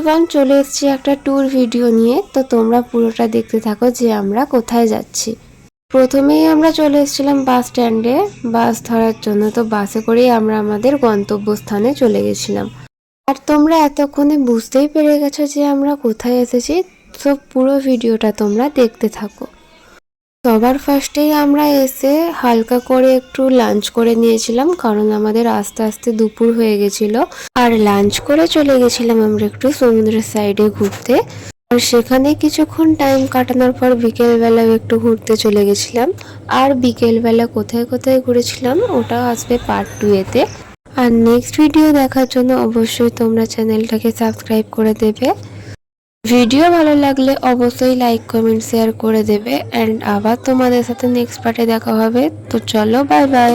Everyone, চলে এসেছি একটা ট্যুর ভিডিও নিয়ে। তো তোমরা পুরোটা দেখতে থাকো যে আমরা কোথায় যাচ্ছি। প্রথমেই আমরা চলে এসেছিলাম বাস স্ট্যান্ডে বাস ধরার জন্য। তো বাসে করেই আমরা আমাদের গন্তব্যস্থানে চলে গেছিলাম। আর তোমরা এতক্ষণে বুঝতেই পেরে গেছো যে আমরা কোথায় এসেছি। তো পুরো ভিডিওটা তোমরা দেখতে থাকো। সবার ফার্স্টেই আমরা এসে হালকা করে একটু লাঞ্চ করে নিয়েছিলাম, কারণ আমাদের আস্তে আস্তে দুপুর হয়ে গেছিল। আর লাঞ্চ করে চলে গেছিলাম আমরা একটু সমুদ্রের সাইডে ঘুরতে। আর সেখানে কিছুক্ষণ টাইম কাটানোর পর বিকেলবেলাও একটু ঘুরতে চলে গেছিলাম। আর বিকেলবেলা কোথায় কোথায় ঘুরেছিলাম ওটা আসবে পার্ট 2-এতে। আর নেক্সট ভিডিও দেখার জন্য অবশ্যই তোমরা চ্যানেলটাকে সাবস্ক্রাইব করে দেবে। ভিডিও ভালো লাগলে অবশ্যই লাইক কমেন্ট শেয়ার করে দেবে। অ্যান্ড আবার তোমাদের সাথে নেক্সট পার্টে দেখা হবে। তো চলো, বাই বাই।